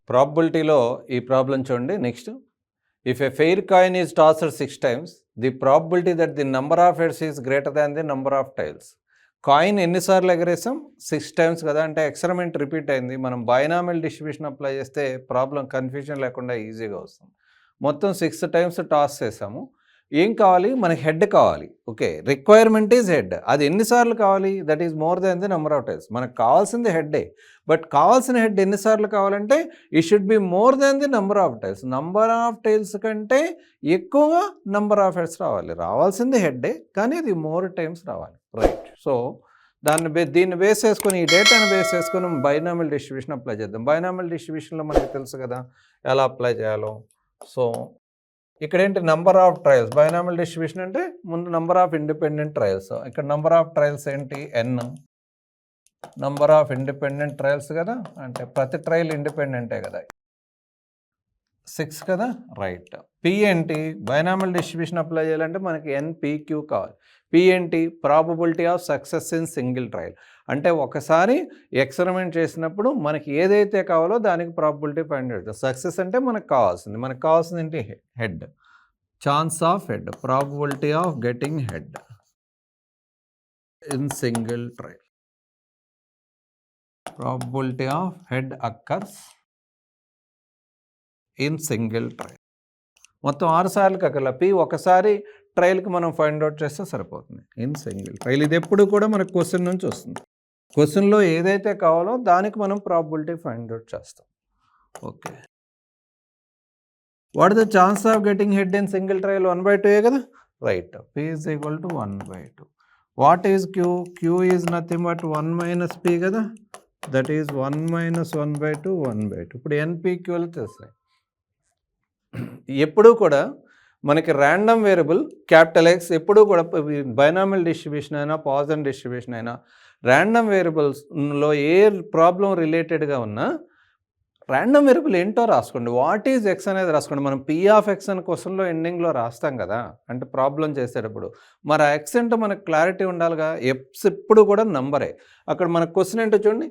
ప్రాబబిలిటీలో ఈ ప్రాబ్లం చూడండి. Next, if a fair coin is tossed 6 times, the probability that the number of heads is greater than the number of tiles. Coin ఎన్నిసార్లు ఎగరేసాం? 6 times కదా. అంటే experiment repeat అయింది. మనం binomial distribution apply చేస్తే problem confusion లేకుండా ఈజీగా వస్తుంది. మొత్తం 6 times టాస్ చేసాము. ఏం కావాలి? మనకి హెడ్ కావాలి. Okay, requirement is head. అది ఎన్నిసార్లు కావాలి? That is more than the number of tiles. మనకు కావాల్సింది హెడ్డే, బట్ కావాల్సిన హెడ్ ఎన్నిసార్లు కావాలంటే it should be more than the number of tiles. Number of tiles కంటే ఎక్కువగా నెంబర్ ఆఫ్ హెడ్స్ రావాలి. రావాల్సింది హెడ్డే, కానీ అది మోర్ టైమ్స్ రావాలి. రైట్. సో దీన్ని బేస్ చేసుకొని, ఈ డేటాను బేస్ చేసుకొని బైనామియల్ డిస్ట్రిబ్యూషన్ అప్లై చేద్దాం. బైనామియల్ డిస్ట్రిబ్యూషన్లో మనకి తెలుసు కదా ఎలా అప్లై చేయాలో. సో ఇక్కడ ఏంటి? Number of trials. Binomial distribution అంటే ముందు నంబర్ ఆఫ్ ఇండిపెండెంట్ ట్రయల్స్. ఇక్కడ నంబర్ ఆఫ్ ట్రయల్స్ ఏంటి? n. Number of independent trials కదా, అంటే ప్రతి ట్రయల్ ఇండిపెండెంటే కదా, 6 కదా. రైట్. p ఏంటి? బైనామియల్ డిస్ట్రిబ్యూషన్ అప్లై చేయాలంటే మనకి npq కావాలి. p ఏంటి? Probability of success in single trial. అంటే ఒకసారి ఎక్స్పెరిమెంట్ చేసినప్పుడు మనకి ఏదైతే కావాలో దానికి ప్రాబబిలిటీ ఫైండ్ అవుట్. సక్సెస్ అంటే మనకు కావాల్సింది ఏంటి? Head. Chance of head, probability of getting head in single trial. Probability of head occurs in single trial. మొత్తం 6 సార్లు అక్కడ p ఒకసారి ట్రయల్కి మనం ఫైండ్ అవుట్ చేస్తే సరిపోతుంది. In single trial. ఇది ఎప్పుడు కూడా మనకు క్వశ్చన్ నుంచి వస్తుంది. క్వశ్చన్లో ఏదైతే కావాలో దానికి మనం ప్రాబబిలిటీ ఫైండ్ అవుట్ చేస్తాం. Okay, what is the chance of getting head in single trial? 1/2 కదా. Right. p is equal to 1/2. What is q? q is nothing but 1 minus p కదా. That is 1 minus 1/2, 1/2. ఇప్పుడు npqలు తెలుస్తాయి. ఎప్పుడూ కూడా మనకి random variable capital X ఎప్పుడూ కూడా binomial distribution అయినా పాజిటివ్ డిస్ట్రిబ్యూషన్ అయినా ర్యాండమ్ వేరియబుల్స్లో ఏ ప్రాబ్లం రిలేటెడ్గా ఉన్నా ర్యాండమ్ వేరియబుల్ ఏంటో రాసుకోండి. వాట్ ఈజ్ ఎక్స్ అనేది రాసుకోండి. మనం p ఆఫ్ ఎక్స్ అని క్వశ్చన్లో ఎండింగ్లో రాస్తాం కదా, అంటే ప్రాబ్లం చేసేటప్పుడు. మరి ఆ ఎక్స్ ఏంటో మనకు క్లారిటీ ఉండాలిగా. ఎక్స్ ఎప్పుడు కూడా నంబరే. అక్కడ మన క్వశ్చన్ ఏంటో చూడండి,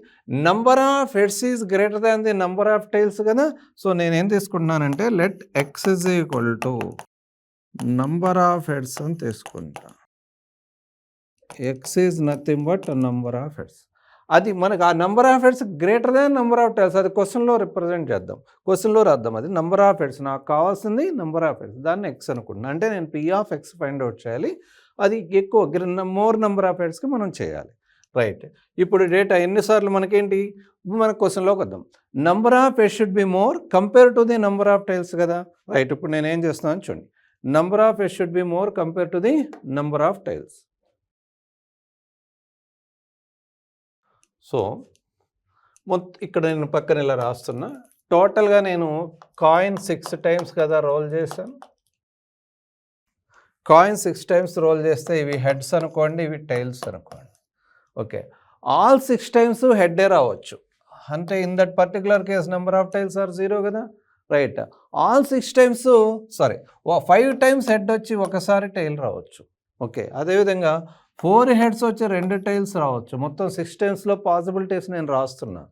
number of heads is greater than the number of tails కదా. సో నేనేం తీసుకుంటున్నానంటే let x is equal to number of heads అని తీసుకుంటా. X is nothing but number of heads. అది మనకు ఆ number of heads greater than number of tails. అది క్వశ్చన్లో రిప్రజెంట్ చేద్దాం, క్వశ్చన్లో రాద్దాం. అది నెంబర్ ఆఫ్ హెడ్స్. నాకు కావాల్సింది నెంబర్ ఆఫ్ హెడ్స్, దాన్ని ఎక్స్ అనుకుంటున్నాను. అంటే నేను p of X find out చేయాలి. అది ఎక్కువ మోర్ నెంబర్ ఆఫ్ హెడ్స్కి మనం చేయాలి. రైట్. ఇప్పుడు డేటా ఎన్నిసార్లు మనకేంటి? మన క్వశ్చన్లోకి వద్దాం. Number of heads should be more compare to the number of tails కదా. రైట్. ఇప్పుడు నేను ఏం చేస్తున్నాను చూడండి, number of heads should be more compare to the number of tiles. So ఇక్కడ నేను పక్కన ఇలా రాస్తున్నా. టోటల్గా నేను కాయిన్ 6 times కదా రోల్ చేశాను. కాయిన్ 6 times రోల్ చేస్తే ఇవి హెడ్స్ అనుకోండి, ఇవి టైల్స్ అనుకోండి. ఓకే, ఆల్ 6 times హెడ్డే రావచ్చు. అంటే in that particular case number of tails are 0 కదా. Right. All 6 times 5 times head వచ్చి ఒకసారి టైల్ రావచ్చు. ఓకే, అదేవిధంగా 4 heads వచ్చి 2 టైల్స్ రావచ్చు. మొత్తం 6 timesలో పాసిబిలిటీస్ నేను రాస్తున్నా.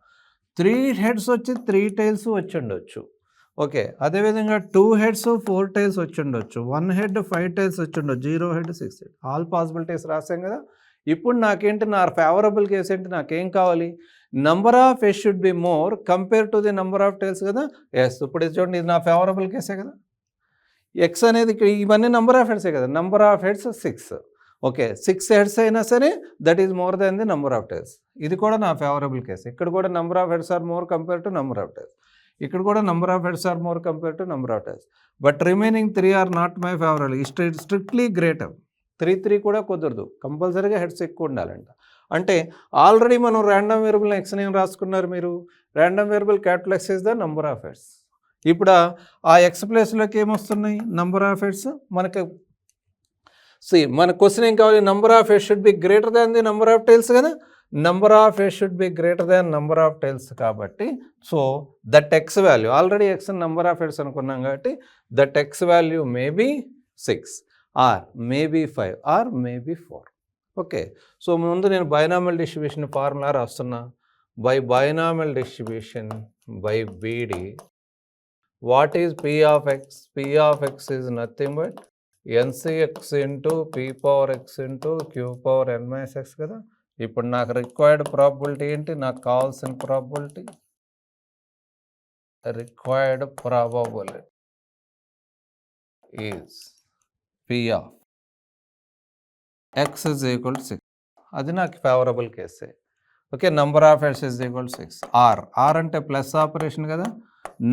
3 heads వచ్చి 3 టైల్స్ వచ్చి ఉండొచ్చు. ఓకే, అదేవిధంగా 2 heads 4 టైల్స్ వచ్చి ఉండొచ్చు. 1 head 5 టైల్స్ వచ్చి ఉండొచ్చు. 0 head 6 head. ఆల్ పాసిబిలిటీస్ రాసాం కదా. ఇప్పుడు నాకేంటి, నా ఫేవరబుల్ కేసు ఏంటి? నాకేం కావాలి? Number of heads should be more compare to the number of tails కదా. ఎస్. ఇప్పుడు ఇది చూడండి, ఇది నా ఫేవరబుల్ కేసే కదా. ఎక్స్ అనేది ఇవన్నీ నెంబర్ ఆఫ్ హెడ్సే కదా. Number of heads 6. Okay, 6 heads అయినా సరే that is more than the number of tails. ఇది కూడా నా ఫేవరబుల్ కేసు. ఇక్కడ కూడా number of heads are more compare to number of tails. ఇక్కడ కూడా number of heads are more compare to number of tails. But remaining 3 are not my favourable. Strictly greater. 3 కూడా కుదరదు. కంపల్సరీగా హెడ్స్ ఎక్కువ ఉండాలంట. అంటే ఆల్రెడీ మనం ర్యాండమ్ వేరియబుల్ ఎక్స్ ఏం రాసుకున్నారు మీరు? Random variable capital X is the number of heads. ఇప్పుడు ఆ ఎక్స్ ప్లేస్లోకి ఏమొస్తున్నాయి? Number of heads. మనకి మన క్వశ్చన్ ఏం కావాలి? Number of heads should be greater than the number of tails కదా. Number of heads should be greater than number of tails కాబట్టి so that x value, already x number of heads అనుకున్నాం కాబట్టి that x value may be 6 or may be 5 or may be 4. Okay, so ముందు నేను binomial distribution formula రాస్తున్నా. By binomial distribution by BD. What is P of x? P of x is nothing but NCx into P power x into Q power n minus x కదా. ఇప్పుడు నాకు required probability ఏంటి? నాకు కావాల్సిన probability required probability is P of x is equal to 6. అది నాకు favourable కేసే. Okay, number of heads is equal to 6. Or అంటే ప్లస్ ఆపరేషన్ కదా,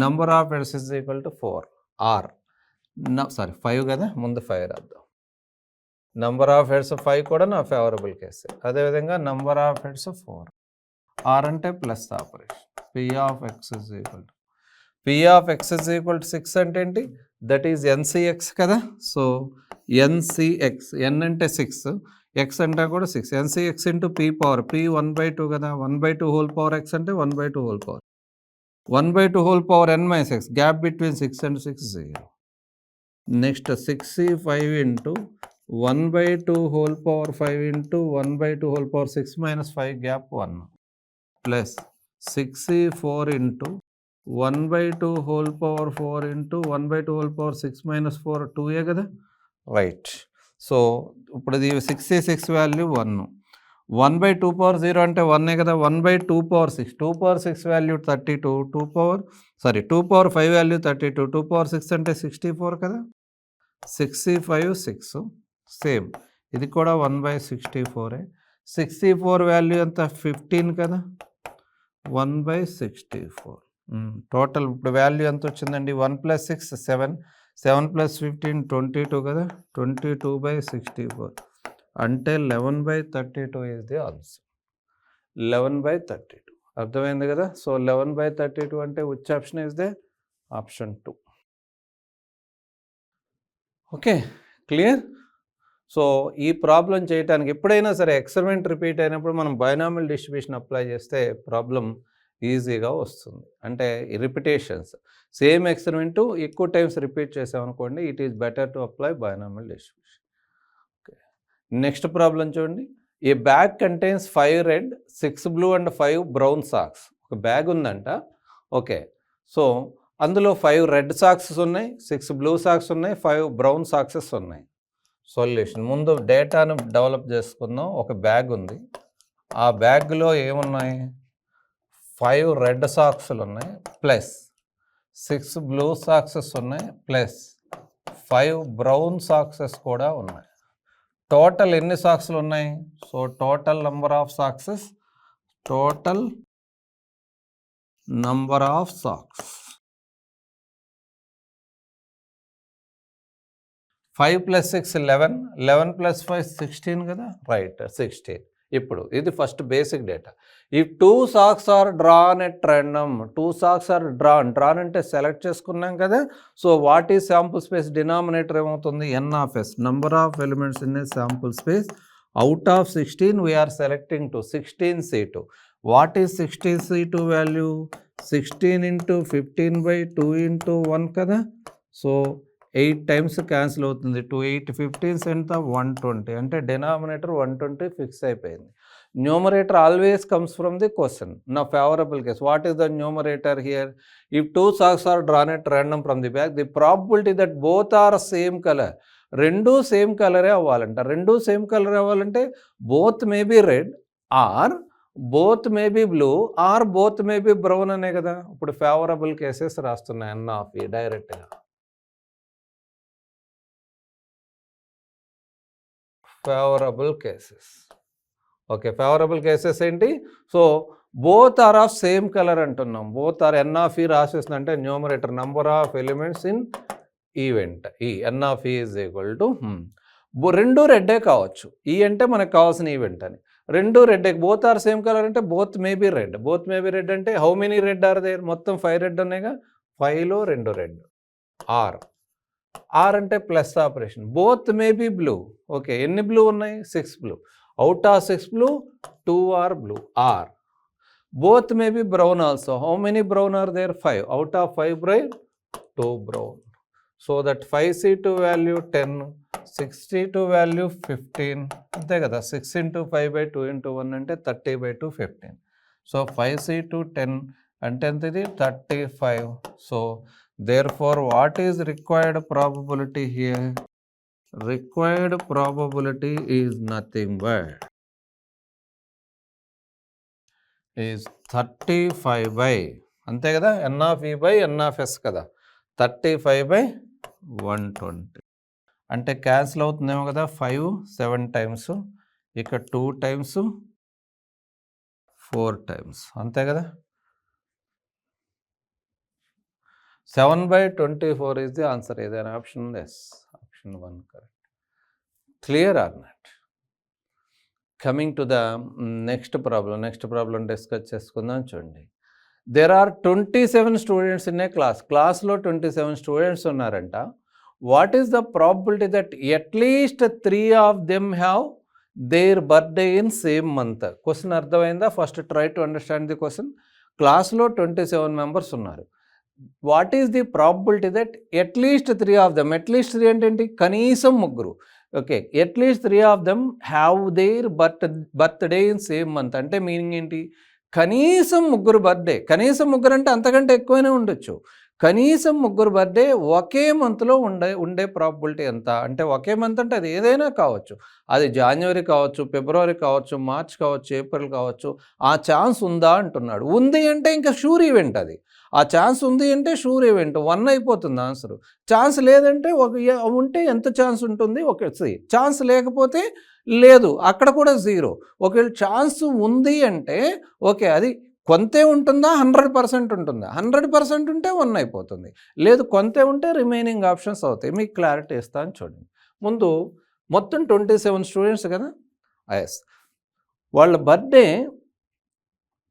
number of heads is equal to 4. Or 5 కదా, ముందు 5 రాద్దాం. నంబర్ ఆఫ్ హెడ్స్ 5 కూడా నా ఫేవరబుల్ కేసే. అదేవిధంగా నంబర్ ఆఫ్ హెడ్స్ 4. ఆర్ అంటే plus operation. P of X is equal to 6 అంటే ఏంటి? దట్ ఈజ్ ఎన్సిఎక్స్ కదా. సో ఎన్సిఎక్స్, ఎన్ అంటే 6, ఎక్స్ అంటే కూడా 6. ఎన్సిఎక్స్ ఇంటూ పీ పవర్, పీ 1/2 కదా, 1/2 హోల్ పవర్ ఎక్స్ అంటే 1/2 whole power, 1/2 whole power n minus X. Gap between 6 and 6 0. Next 6c5 into 1/2 whole power 5 into 1/2 whole power 6 minus 5 gap 1 plus 6c4 into 1/2 whole power 4 into 1/2 whole power 6 minus 4 2a కదా, right. So ఇప్పుడు ఇది 6c6 value 1, 1/2 power 0 అంటే 1 కదా, 1/2 power 6, 2 power 6 value 32, 2 power 5 value 32, 2 power 6 అంటే 64 కదా. 6c5 6 same, ఇది కూడా 1/64. 64 value ఎంత 15 కదా, 1/64. టోటల్ ఇప్పుడు వాల్యూ ఎంత వచ్చిందండి? 1 + 6 7, 7 + 15 22 కదా, 22/64 అంటే 11/32 ఈజ్ ది ఆన్సర్. 11/32 అర్థమైంది కదా. సో 11/32 అంటే which option is that? Option 2. Okay, clear. So ఈ ప్రాబ్లం చేయడానికి ఎప్పుడైనా సరే ఎక్స్పెరిమెంట్ రిపీట్ అయినప్పుడు మనం బైనామియల్ డిస్ట్రిబ్యూషన్ అప్లై చేస్తే ప్రాబ్లం ఈజీగా వస్తుంది. అంటే రిపిటేషన్స్, సేమ్ ఎక్స్పెరిమెంట్ ఎక్కువ టైమ్స్ రిపీట్ చేసామనుకోండి, it is better to apply binomial distribution. Okay, next problem చూడండి. A bag contains 5 red, 6 blue and 5 brown socks. ఒక బ్యాగ్ ఉందంట. ఓకే, సో అందులో 5 రెడ్ సాక్సెస్ ఉన్నాయి, 6 బ్లూ సాక్స్ ఉన్నాయి, 5 బ్రౌన్ సాక్సెస్ ఉన్నాయి. Solution, ముందు డేటాను డెవలప్ చేసుకుందాం. ఒక బ్యాగ్ ఉంది, ఆ బ్యాగ్లో ఏమున్నాయి? 5 రెడ్ సాక్స్లు ఉన్నాయి, ప్లస్ 6 బ్లూ సాక్సెస్ ఉన్నాయి, ప్లస్ 5 బ్రౌన్ సాక్సెస్ కూడా ఉన్నాయి. టోటల్ ఎన్ని సాక్స్లు ఉన్నాయి? So total number of socks, 5 + 6 11, 11 + 5 16 కదా, రైట్ 16. ఇప్పుడు ఇది first basic data. If 2 socks are drawn at random, 2 socks are drawn అంటే సెలెక్ట్ చేసుకున్నాం కదా. So what is sample space? Denominator ఏమవుతుంది? n of s, number of elements in a sample space. Out of 16 we are selecting 2, 16c2. What is 16c2 value? 16 into 15/2 into 1 కదా. So 8 times cancel అవుతుంది. 2 8 15 ఎంత? 120. అంటే denominator 120 fix అయిపోయింది. Numerator always comes from the question. నా favourable case, what is the numerator here? If 2 socks are drawn at random from the bag, the probability that both are same colour. రెండూ same కలరే అవ్వాలంట. రెండూ same colour అవ్వాలంటే both may be red, or both may be blue, or both may be brown అనే కదా. ఇప్పుడు favourable cases రాస్తున్నాయి n of e డైరెక్ట్గా. Favourable cases. Okay, favourable cases ఏంటి? So both are of same colour అంటున్నాం. Both are n of e రాసేస్తుంది అంటే numerator number of elements in event ఈ n of e is equal to రెండు రెడ్డే కావచ్చు. ఈ అంటే మనకు కావాల్సిన ఈవెంట్ అని. రెండు red, both are same colour అంటే both may be red. Both may be red అంటే how many red are there? మొత్తం 5 రెడ్ ఉన్నాయిగా, 5లో 2 రెడ్. ఆర్ అంటే plus operation. Both may be blue. Okay, ఎన్ని బ్లూ ఉన్నాయి? 6 blue. Out of 6 blue 2 are blue. Or both may be brown also. How many brown are there? 5. Out of 5 brown 2 brown. So that 5c2 value 10, 6c2 value 15 అంతే కదా. 6 × 5/2 × 1 అంటే 30/2 15. So 5c2 10 అంటే ఎంత ఇది 35. So therefore what is required probability here? Required probability is nothing but is 35 by అంతే కదా, n of e by n of s కదా, 35 by 120. అంటే క్యాన్సిల్ అవుతుందేమో కదా, 5 7 టైమ్స్, ఇక 2 టైమ్స్ 4 టైమ్స్, అంతే కదా. 7/24 is the answer. ఏదైనా ఆప్షన్ ఉంది? Yes, option 1 correct. Clear or not? Coming to the next problem discuss చేసుకుందాం. చూడండి, there are 27 students in a క్లాస్లో 27 స్టూడెంట్స్ ఉన్నారంట. What is the probability that at least 3 of them have their birthday in same month? Question అర్థమైందా? First try to understand the question. క్లాస్లో 27 members ఉన్నారు. What is the probability that at least 3 of them, at least 3 అంటే ఏంటి? కనీసం ముగ్గురు. Okay, at least 3 of them have their birthday in same month అంటే meaning ఏంటి? కనీసం ముగ్గురు బర్త్డే, కనీసం ముగ్గురు అంటే అంతకంటే ఎక్కువనే ఉండొచ్చు. కనీసం ముగ్గురు బర్త్డే ఒకే మంత్లో ఉండే ప్రాబిలిటీ ఎంత అంటే, ఒకే మంత్ అంటే అది ఏదైనా కావచ్చు, అది జనవరి కావచ్చు, ఫిబ్రవరి కావచ్చు, మార్చ్ కావచ్చు, ఏప్రిల్ కావచ్చు. ఆ ఛాన్స్ ఉందా అంటున్నాడు. ఉంది అంటే ఇంకా షూర్ ఈవెంట్ అది. ఆ ఛాన్స్ ఉంది అంటే షూర్ ఈవెంట్, 1 అయిపోతుంది ఆన్సరు. ఛాన్స్ లేదంటే ఉంటే ఎంత ఛాన్స్ ఉంటుంది? ఒక ఛాన్స్ లేకపోతే లేదు, అక్కడ కూడా 0. ఒకవేళ ఛాన్స్ ఉంది అంటే ఓకే, అది కొంతే ఉంటుందా, 100% ఉంటుందా? 100% ఉంటే 1 అయిపోతుంది, లేదు కొంతే ఉంటే రిమైనింగ్ ఆప్షన్స్ అవుతాయి. మీకు క్లారిటీ ఇస్తాను చూడండి. ముందు మొత్తం 27 స్టూడెంట్స్ కదా, ఎస్, వాళ్ళ బర్త్డే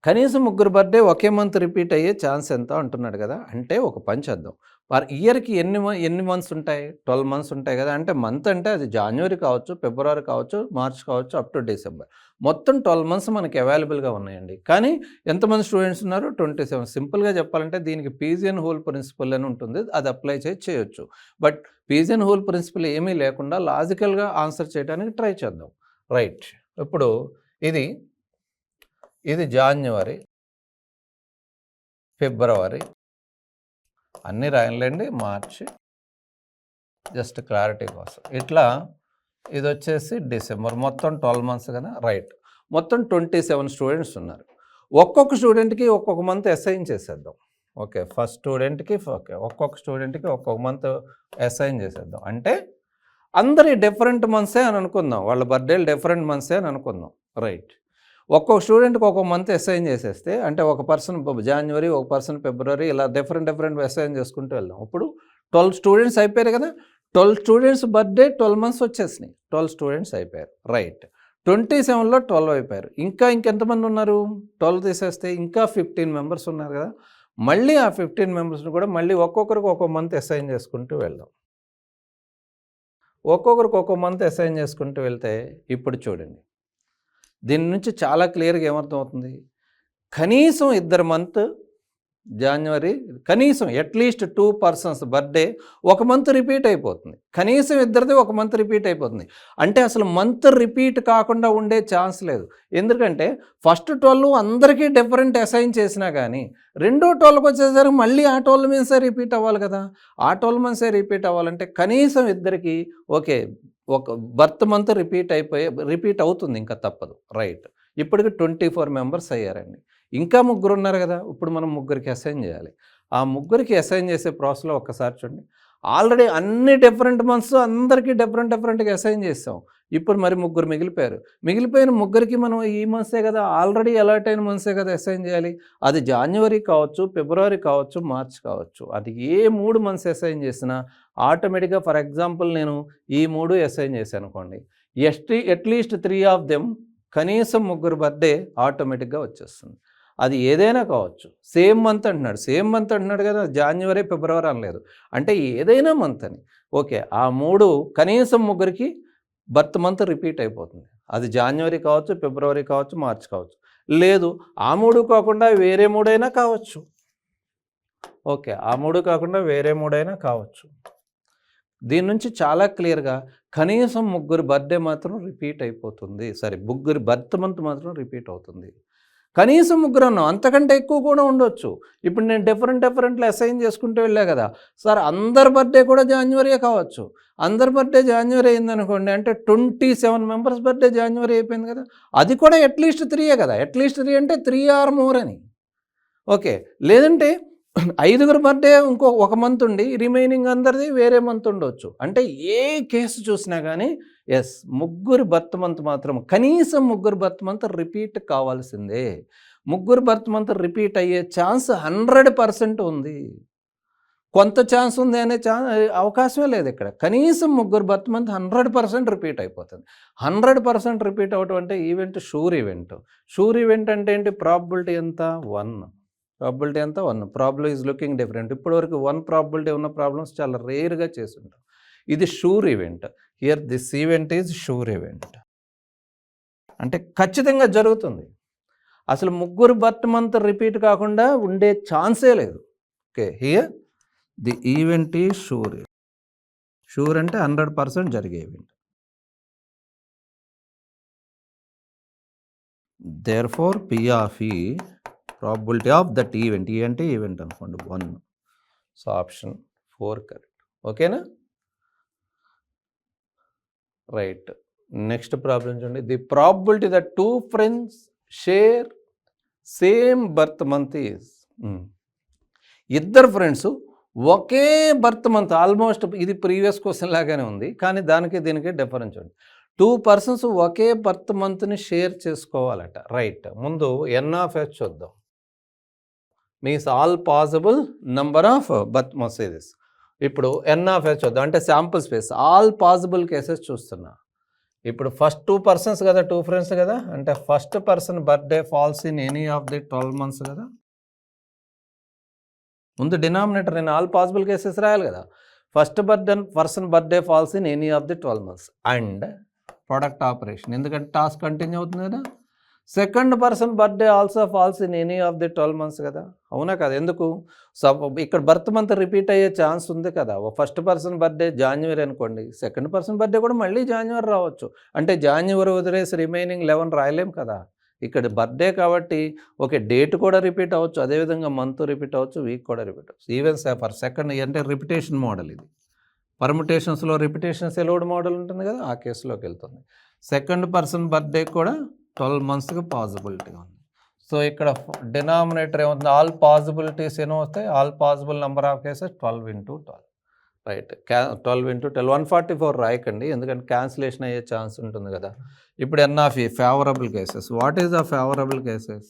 కనీసం ముగ్గురు బర్త్డే ఒకే మంత్ రిపీట్ అయ్యే ఛాన్స్ ఎంత అంటున్నాడు కదా. అంటే ఒక పని చేద్దాం, పర్ ఇయర్కి ఎన్ని మంత్స్ ఉంటాయి? 12 మంత్స్ ఉంటాయి కదా. అంటే మంత్ అంటే అది జనవరి కావచ్చు, ఫిబ్రవరి కావచ్చు, మార్చ్ కావచ్చు, అప్ టు డిసెంబర్, మొత్తం 12 మంత్స్ మనకి అవైలబుల్గా ఉన్నాయండి. కానీ ఎంతమంది స్టూడెంట్స్ ఉన్నారు? 27. సింపుల్గా చెప్పాలంటే దీనికి పీజియన్ హోల్ ప్రిన్సిపల్ అని ఉంటుంది, అది అప్లై చేయొచ్చు. బట్ పీజియన్ హోల్ ప్రిన్సిపల్ ఏమీ లేకుండా లాజికల్గా ఆన్సర్ చేయడానికి ట్రై చేద్దాం. రైట్, ఇప్పుడు ఇది జనవరి, ఫిబ్రవరి, అన్నీ రాయలేండి, మార్చి, జస్ట్ క్లారిటీ కోసం. ఇట్లా ఇది వచ్చేసి డిసెంబర్, మొత్తం 12 మంత్స్ కదా. రైట్, మొత్తం 27 స్టూడెంట్స్ ఉన్నారు. ఒక్కొక్క స్టూడెంట్కి ఒక్కొక్క మంత్ అసైన్ చేసేద్దాం. ఓకే, ఫస్ట్ స్టూడెంట్కి ఓకే, ఒక్కొక్క స్టూడెంట్కి ఒక్కొక్క మంత్ అసైన్ చేసేద్దాం. అంటే అందరి డిఫరెంట్ మంత్సే అని అనుకుందాం, వాళ్ళ బర్త్డేలు డిఫరెంట్ మంత్సే అని అనుకుందాం. రైట్, ఒక్కొక్క స్టూడెంట్కి ఒక్కొక్క మంత్ అసైన్ చేసేస్తే, అంటే ఒక పర్సన్ జనవరి, ఒక పర్సన్ ఫిబ్రవరి, ఇలా డిఫరెంట్ అసైన్ చేసుకుంటూ వెళ్దాం. ఇప్పుడు 12 స్టూడెంట్స్ అయిపోయారు కదా. 12 స్టూడెంట్స్ బర్త్డే 12 మంత్స్ వచ్చేసినాయి, 12 స్టూడెంట్స్ అయిపోయారు. రైట్, 27లో 12 అయిపోయారు. ఇంకెంతమంది ఉన్నారు? 12 తీసేస్తే ఇంకా 15 మెంబర్స్ ఉన్నారు కదా. మళ్ళీ ఆ 15 మెంబర్స్ని కూడా మళ్ళీ ఒక్కొక్కరికి ఒక్కొక్క మంత్ అసైన్ చేసుకుంటూ వెళ్దాం. ఒక్కొక్కరికి ఒక్కొక్క మంత్ అసైన్ చేసుకుంటూ వెళ్తే ఇప్పుడు చూడండి, దీని నుంచి చాలా క్లియర్గా ఏమర్థమవుతుంది? కనీసం 2 మంత్ జనవరి, కనీసం అట్లీస్ట్ 2 పర్సన్స్ బర్త్డే ఒక మంత్ రిపీట్ అయిపోతుంది. కనీసం ఇద్దరిది ఒక మంత్ రిపీట్ అయిపోతుంది. అంటే అసలు మంత్ రిపీట్ కాకుండా ఉండే ఛాన్స్ లేదు. ఎందుకంటే ఫస్ట్ 12 అందరికీ డిఫరెంట్ అసైన్ చేసినా కానీ రెండో 12కి వచ్చేసరికి మళ్ళీ ఆ 12 మంత్సే రిపీట్ అవ్వాలి కదా. ఆ 12 మంత్సే రిపీట్ అవ్వాలంటే కనీసం ఇద్దరికి ఓకే ఒక బర్త్ మంత్ రిపీట్ అవుతుంది, ఇంకా తప్పదు. రైట్, ఇప్పటికి 24 మెంబర్స్ అయ్యారండి. ఇంకా ముగ్గురు ఉన్నారు కదా. ఇప్పుడు మనం ముగ్గురికి అసైన్ చేయాలి. ఆ ముగ్గురికి అసైన్ చేసే ప్రాసెస్లో ఒక్కసారి చూడండి, ఆల్రెడీ అన్ని డిఫరెంట్ మంత్స్ అందరికీ డిఫరెంట్గా అసైన్ చేసాం. ఇప్పుడు మరి ముగ్గురు మిగిలిపోయిన ముగ్గురికి మనం ఈ మంత్సే కదా, ఆల్రెడీ అలాట్ అయిన మంత్సే కదా అసైన్ చేయాలి. అది జనవరి కావచ్చు, ఫిబ్రవరి కావచ్చు, మార్చ్ కావచ్చు. అది ఏ 3 మంత్స్ అసైన్ చేసినా ఆటోమేటిక్గా, ఫర్ ఎగ్జాంపుల్ నేను ఈ 3 అసైన్ చేశాను అనుకోండి, అట్లీస్ట్ 3 ఆఫ్ దెమ్, కనీసం ముగ్గురు బర్త్డే ఆటోమేటిక్గా వచ్చేస్తుంది. అది ఏదైనా కావచ్చు. సేమ్ మంత్ అంటున్నాడు కదా, జనవరి ఫిబ్రవరి అనలేదు, అంటే ఏదైనా మంత్ అని. ఓకే, ఆ 3 కనీసం ముగ్గురికి బర్త్ మంత్ రిపీట్ అయిపోతుంది. అది జనవరి కావచ్చు, ఫిబ్రవరి కావచ్చు, మార్చ్ కావచ్చు. లేదు ఆ 3 కాకుండా వేరే 3 అయినా కావచ్చు. ఓకే, ఆ 3 కాకుండా వేరే 3 అయినా కావచ్చు. దీని నుంచి చాలా క్లియర్గా కనీసం ముగ్గురు బర్త్డే మాత్రం రిపీట్ అయిపోతుంది. ముగ్గురు బర్త్ మంత్ మాత్రం రిపీట్ అవుతుంది. కనీసం ముగ్గురు అన్నాం, అంతకంటే ఎక్కువ కూడా ఉండొచ్చు. ఇప్పుడు నేను డిఫరెంట్లీ అసైన్ చేసుకుంటూ వెళ్ళా కదా సార్, అందరి బర్త్డే కూడా జాన్యువరియే కావచ్చు. అందరి బర్త్డే జాన్యువరి అయిందనుకోండి, అంటే 27 మెంబర్స్ బర్త్డే జాన్యువరి అయిపోయింది కదా, అది కూడా అట్లీస్ట్ 3 కదా. అట్లీస్ట్ 3 అంటే 3 ఆర్ మోర్ అని. ఓకే, లేదంటే 5గురు బర్త్డే ఇంకో ఒక మంత్ ఉండి రిమైనింగ్ అందరిది వేరే మంత్ ఉండొచ్చు. అంటే ఏ కేసు చూసినా కానీ ఎస్, ముగ్గురు బర్త్ మంత్ మాత్రం, కనీసం ముగ్గురు బర్త్ మంత్ రిపీట్ కావాల్సిందే. ముగ్గురు బర్త్ మంత్ రిపీట్ అయ్యే ఛాన్స్ 100% ఉంది. కొంత ఛాన్స్ ఉంది అనే అవకాశమే లేదు ఇక్కడ. కనీసం ముగ్గురు బర్త్ మంత్ 100% రిపీట్ అయిపోతుంది. 100% రిపీట్ అవటం అంటే event sure event. Sure event అంటే ఏంటి? ప్రాబబిలిటీ ఎంత? 1. ప్రాబబిలిటీ ఎంత? 1. Problem is looking different. ఇప్పటివరకు 1 ప్రాబబిలిటీ ఉన్న ప్రాబ్లమ్స్ చాలా రేర్గా చేస్తుంటాం. ఇది sure event. Here this event is sure event. అంటే ఖచ్చితంగా జరుగుతుంది. అసలు ముగ్గురు బర్త్ మంత్ రిపీట్ కాకుండా ఉండే ఛాన్సే లేదు. Okay, here the event is sure. Sure అంటే 100% జరిగే event. Therefore P of E, probability of that event, ఈ అంటే ఈవెంట్ అనుకోండి 1. So option 4 correct. ఓకేనా? రైట్. నెక్స్ట్ ప్రాబ్లం చూడండి. The probability that 2 friends share same birth month is. ఇద్దరు friends ఒకే birth month, almost ఇది previous question లాగానే ఉంది, కానీ దానికి దీనికి డిఫరెన్స్ చూడండి. 2 పర్సన్స్ ఒకే బర్త్ మంత్ని షేర్ చేసుకోవాలట. రైట్, ముందు N(f) చూద్దాం. Means all possible number of birth months ఇది. ఇప్పుడు N(f) చూద్దాం, అంటే sample space, all possible cases చూస్తున్నా. ఇప్పుడు ఫస్ట్ 2 పర్సన్స్ కదా, 2 ఫ్రెండ్స్ కదా, అంటే first person birthday falls in any of the 12 months కదా. ముందు డినామినేటర్ నేను ఆల్ పాసిబుల్ కేసెస్ రాయాలి కదా. First person birthday falls in any of the 12 months and product operation, ఎందుకంటే టాస్క్ కంటిన్యూ అవుతుంది కదా. Second person birthday also falls in any of the 12 months కదా, అవునా కదా. ఎందుకు? సో ఇక్కడ బర్త్ మంత్ రిపీట్ అయ్యే ఛాన్స్ ఉంది కదా. ఫస్ట్ పర్సన్ బర్త్డే జాన్యువరి అనుకోండి, సెకండ్ పర్సన్ బర్త్డే కూడా మళ్ళీ జాన్యువరి రావచ్చు. అంటే జాన్యువరి వదిలేసి రిమైనింగ్ 11 రాయలేం కదా. ఇక్కడ బర్త్డే కాబట్టి ఓకే, డేట్ కూడా రిపీట్ అవ్వచ్చు, అదేవిధంగా మంత్ రిపీట్ అవ్వచ్చు, వీక్ కూడా రిపీట్ అవ్వచ్చు. ఈవెన్ ఫర్ సెకండ్ అంటే రిపిటేషన్ మోడల్ ఇది. పర్ముటేషన్స్లో రిపిటేషన్స్ ఎలోడ్ మోడల్ ఉంటుంది కదా, ఆ కేసులోకి వెళ్తుంది. సెకండ్ పర్సన్ బర్త్డే కూడా 12 మంత్స్కి పాసిబిలిటీ ఉంది. సో ఇక్కడ డినామినేటర్ ఏమవుతుంది? ఆల్ పాసిబిలిటీస్ ఏమో వస్తాయి, all possible number of cases 12 into 12. Right, 12 into 12, 144 రాయకండి, ఎందుకంటే క్యాన్సిలేషన్ అయ్యే ఛాన్స్ ఉంటుంది కదా. ఇప్పుడు N(f) favourable cases. What is the favourable cases?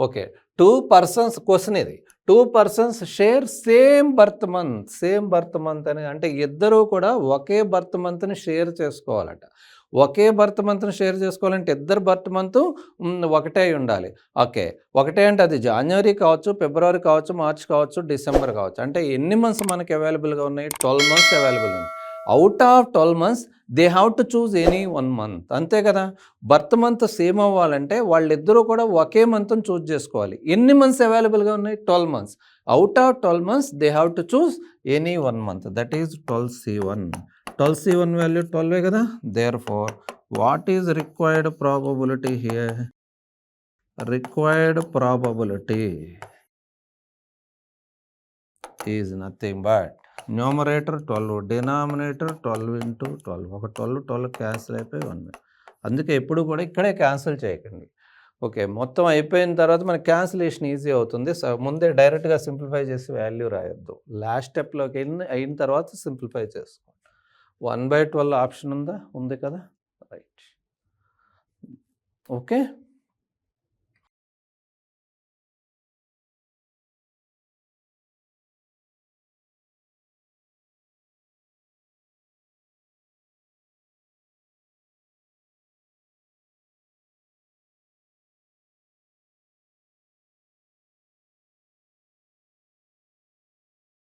Okay, 2 persons question ఇది. 2 persons share same birth month. Same birth month అని అంటే ఇద్దరూ కూడా ఒకే బర్త్ మంత్ని షేర్ చేసుకోవాలట. ఒకే బర్త్ మంత్ని షేర్ చేసుకోవాలంటే ఇద్దరు బర్త్ మంత్ ఒకటే అయి ఉండాలి. ఓకే, ఒకటే అంటే అది జనవరి కావచ్చు, ఫిబ్రవరి కావచ్చు, మార్చ్ కావచ్చు, డిసెంబర్ కావచ్చు. అంటే ఎన్ని మంత్స్ మనకి అవైలబుల్గా ఉన్నాయి? 12 మంత్స్ అవైలబుల్ ఉంది. Out of 12 months they have to choose any 1 month, అంతే కదా. బర్త్ మంత్ సేమ్ అవ్వాలంటే వాళ్ళిద్దరూ కూడా ఒకే మంత్ని చూజ్ చేసుకోవాలి. ఎన్ని మంత్స్ అవైలబుల్గా ఉన్నాయి? 12 months. Out of 12 months they have to choose any 1 month, that is 12C1. 12C1 value 12 కదా. Therefore what is required probability here? Required probability is nothing but numerator 12, denominator 12 into 12. ఒక 12 cancel అయిపోయి 1. అందుకే ఎప్పుడు కూడా ఇక్కడే cancel చేయకండి. Okay, మొత్తం అయిపోయిన తర్వాత మనకి క్యాన్సిలేషన్ ఈజీ అవుతుంది. సో ముందే డైరెక్ట్గా సింప్లిఫై చేసి వాల్యూ రాయొద్దు. లాస్ట్ స్టెప్లోకి అయిన తర్వాత సింప్లిఫై చేసుకోండి. 1/12 ఆప్షన్ ఉందా? ఉంది కదా. Right, okay.